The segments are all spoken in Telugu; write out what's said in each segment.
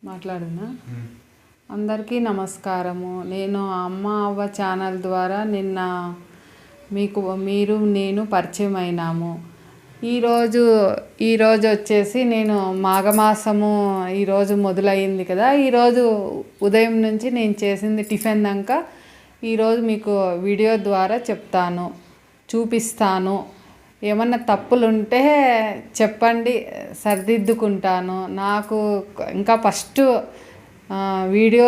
మాట్లాడునా అందరికీ నమస్కారము. నేను అమ్మ అవ్వ ఛానల్ ద్వారా నిన్న నేను పరిచయం అయినాము. ఈరోజు వచ్చేసి నేను మాఘమాసము ఈరోజు మొదలయ్యింది కదా. ఈరోజు ఉదయం నుంచి నేను చేసింది టిఫిన్ దాకా ఈరోజు మీకు వీడియో ద్వారా చెప్తాను, చూపిస్తాను. ఏమన్నా తప్పులుంటే చెప్పండి, సరిదిద్దుకుంటాను. నాకు ఇంకా ఫస్ట్ వీడియో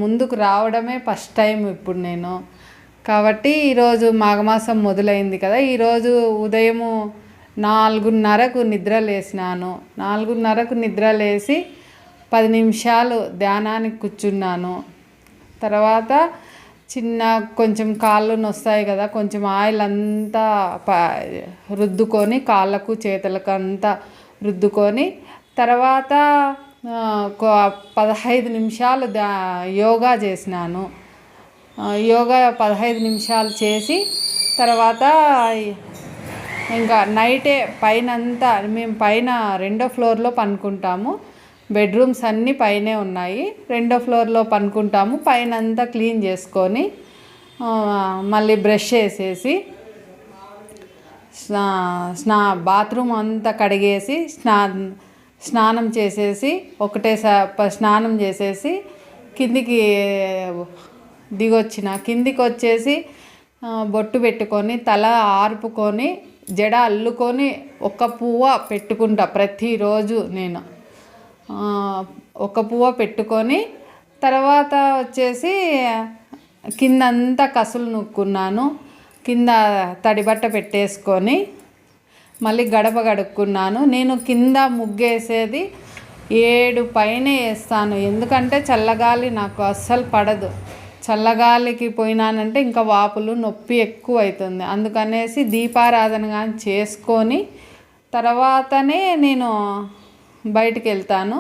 ముందుకు రావడమే ఫస్ట్ టైం ఇప్పుడు నేను. కాబట్టి ఈరోజు మాఘమాసం మొదలైంది కదా. ఈరోజు ఉదయము 4:30కు నిద్ర లేసినాను. 4:30కు నిద్ర లేచి 10 నిమిషాలు ధ్యానానికి కూర్చున్నాను. తర్వాత కొంచెం కాళ్ళు నొస్తాయి కదా, కొంచెం ఆయిల్ అంతా రుద్దుకొని కాళ్ళకు చేతులకు అంతా రుద్దుకొని తర్వాత 15 నిమిషాలు యోగా చేసినాను. యోగా 15 నిమిషాలు చేసి తర్వాత ఇంకా నైటే పైనంతా మేము పైన 2వ ఫ్లోర్లో పనుకుంటాము. బెడ్రూమ్స్ అన్నీ పైనే ఉన్నాయి. 2వ ఫ్లోర్లో పనుకుంటాము. పైన అంతా క్లీన్ చేసుకొని మళ్ళీ బ్రష్ చేసేసి బాత్రూమ్ అంతా కడిగేసి స్నానం చేసేసి స్నానం చేసేసి కిందికి కిందికి వచ్చేసి బొట్టు పెట్టుకొని తల ఆర్పుకొని జడ అల్లుకొని ఒక పువ్వ పెట్టుకుంటా. ప్రతిరోజు నేను ఒక పువ్వ పెట్టుకొని తర్వాత వచ్చేసి కిందంతా కసులు నూక్కున్నాను. కింద తడిబట్ట పెట్టేసుకొని మళ్ళీ గడప కడుక్కున్నాను. నేను కింద ముగ్గేసేది 7 పైనే వేస్తాను. ఎందుకంటే చల్లగాలి నాకు అస్సలు పడదు. చల్లగాలికి పోయినానంటే ఇంకా వాపులు నొప్పి ఎక్కువ అవుతుంది. అందుకనేసి దీపారాధన కానీ చేసుకొని తర్వాతనే నేను బయటికి వెళ్తాను.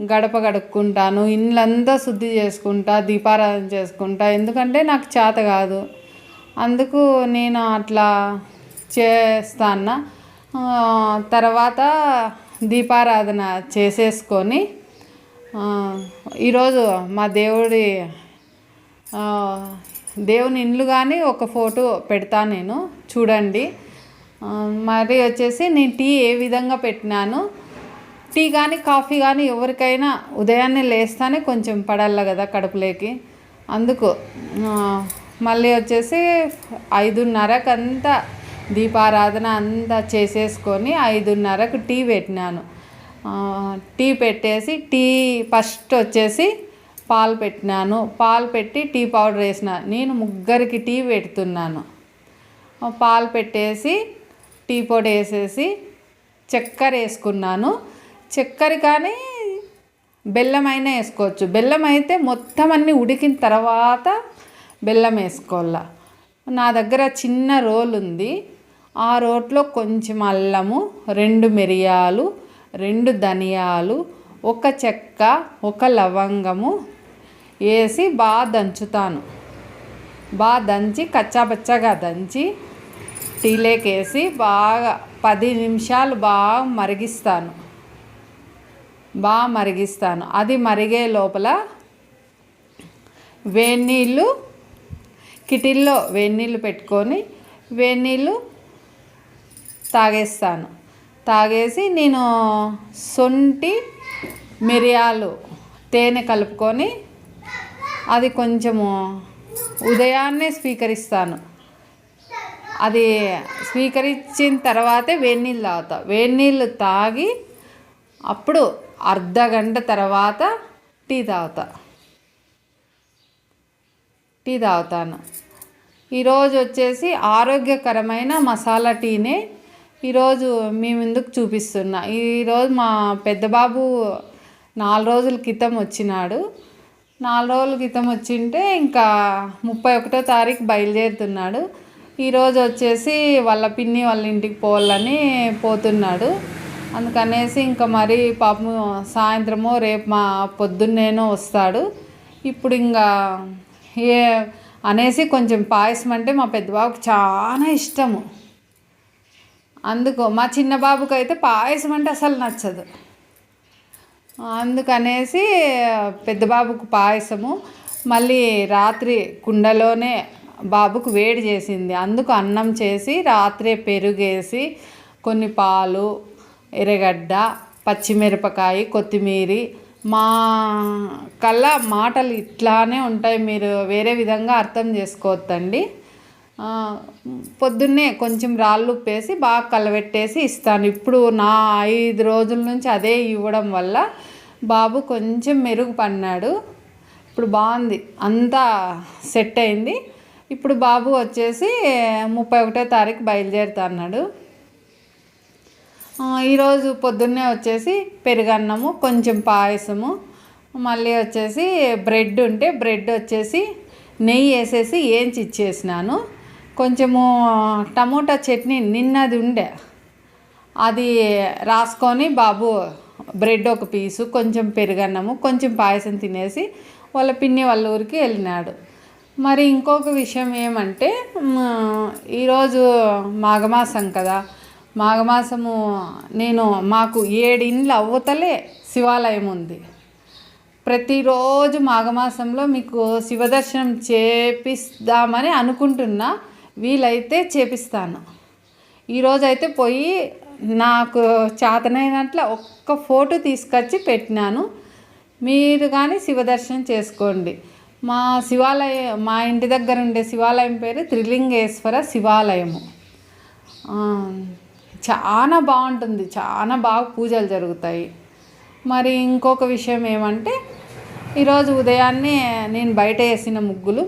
గడప కడుక్కుంటాను, ఇల్లంతా శుద్ధి చేసుకుంటా, దీపారాధన చేసుకుంటా. ఎందుకంటే నాకు చేత కాదు, అందుకు నేను అట్లా చేస్తాను. తర్వాత దీపారాధన చేసేసుకొని ఈరోజు మా దేవుని ఇండ్లు కానీ ఒక ఫోటో పెడతా నేను, చూడండి. మరి వచ్చేసి నేను టీ ఏ విధంగా పెట్టినాను. టీ కానీ కాఫీ కానీ ఎవరికైనా ఉదయాన్నే లేస్తానే కొంచెం పడాలి కదా కడుపులోకి. అందుకు మళ్ళీ వచ్చేసి 5:30కు అంతా దీపారాధన అంతా చేసేసుకొని 5:30కు టీ పెట్టినాను. టీ పెట్టేసి ఫస్ట్ వచ్చేసి పాలు పెట్టినాను. పాలు పెట్టి టీ పౌడర్ వేసిన. నేను 3కి టీ పెడుతున్నాను. పాలు పెట్టేసి టీ పొడి వేసేసి చక్కెర వేసుకున్నాను. చక్కెర కానీ బెల్లం అయినా వేసుకోవచ్చు. బెల్లం అయితే మొత్తం అన్నీ ఉడికిన తర్వాత బెల్లం వేసుకోవాల. నా దగ్గర చిన్న రోలు ఉంది. ఆ రోట్లో కొంచెం అల్లము, 2 మిరియాలు, 2 ధనియాలు, 1 చెక్క, 1 లవంగము వేసి బాగా దంచుతాను. బాగా దంచి కచ్చాపచ్చగా దంచి టీలోకి వేసి బాగా 10 నిమిషాలు బాగా మరిగిస్తాను. అది మరిగే లోపల వేడినీళ్ళు కిటిల్లో వేడినీళ్ళు పెట్టుకొని వేడినీళ్ళు తాగేస్తాను. తాగేసి నేను శొంఠి, మిరియాలు, తేనె కలుపుకొని అది కొంచెము ఉదయాన్నే స్వీకరిస్తాను. అది స్వీకరించిన తర్వాతే వేడినీళ్ళు తాగుతా. వేడినీళ్ళు తాగి అప్పుడు అర్ధగంట తర్వాత టీ తాగుతాను. ఈరోజు వచ్చేసి ఆరోగ్యకరమైన మసాలా టీనే ఈరోజు మీ ముందుకు చూపిస్తున్నా. ఈరోజు మా పెద్ద బాబు 4 రోజుల క్రితం వచ్చినాడు. 4 రోజుల క్రితం వచ్చింటే ఇంకా 31వ తారీఖు బయలుదేరుతున్నాడు. ఈరోజు వచ్చేసి వాళ్ళ పిన్ని వాళ్ళ ఇంటికి పోవాలని పోతున్నాడు. అందుకనేసి ఇంకా మరి పాపం సాయంత్రమో రేపు మా పొద్దున్నేనో వస్తాడు. ఇప్పుడు ఇంకా అనేసి కొంచెం పాయసం అంటే మా పెద్ద బాబుకి చాలా ఇష్టము. అందుకు మా చిన్న బాబుకి అయితే పాయసం అంటే అసలు నచ్చదు. అందుకనేసి పెద్ద బాబుకు పాయసము, మళ్ళీ రాత్రి కుండలోనే బాబుకు వేడి చేసింది, అందుకు అన్నం చేసి రాత్రే పెరుగేసి కొన్ని పాలు, ఎర్రగడ్డ, పచ్చిమిరపకాయ, కొత్తిమీర. మా కల్లా మాటలు ఇట్లానే ఉంటాయి, మీరు వేరే విధంగా అర్థం చేసుకోవద్దండి. పొద్దున్నే కొంచెం రాళ్ళు ఉప్పేసి బాగా కలబెట్టేసి ఇస్తాను. ఇప్పుడు నా 5 రోజుల నుంచి అదే ఇవ్వడం వల్ల బాబు కొంచెం మెరుగుపడినాడు. ఇప్పుడు బాగుంది, అంతా సెట్ అయింది. ఇప్పుడు బాబు వచ్చేసి 31వ తారీఖు బయలుదేరుతా అన్నాడు. ఈరోజు పొద్దున్నే వచ్చేసి పెరుగన్నము, కొంచెం పాయసము, మళ్ళీ వచ్చేసి బ్రెడ్ ఉంటే బ్రెడ్ వచ్చేసి నెయ్యి వేసేసి ఏంచి ఇచ్చేసినాను. కొంచెము టమోటా చట్నీ నిన్నది ఉండే, అది రాసుకొని బాబు బ్రెడ్ ఒక పీసు, కొంచెం పెరుగన్నము, కొంచెం పాయసం తినేసి వాళ్ళ పిన్ని వాళ్ళ ఊరికి వెళ్ళినాడు. మరి ఇంకొక విషయం ఏమంటే, ఈరోజు మాఘమాసం కదా, మాఘమాసము మాకు 7 ఇండ్ల అవతలే శివాలయం ఉంది. ప్రతిరోజు మాఘమాసంలో మీకు శివదర్శనం చేపిస్తామని అనుకుంటున్నా, వీలైతే చేపిస్తాను. ఈరోజైతే పోయి నాకు చేతనైనట్ల ఒక్క ఫోటో తీసుకొచ్చి పెట్టినాను. మీరు కానీ శివదర్శనం చేసుకోండి. మా ఇంటి దగ్గర ఉండే శివాలయం పేరు త్రిలింగేశ్వర శివాలయము. చాలా బాగుంటుంది, చాలా బాగా పూజలు జరుగుతాయి. మరి ఇంకొక విషయం ఏమంటే, ఈరోజు ఉదయాన్నే నేను బయట వేసిన ముగ్గులు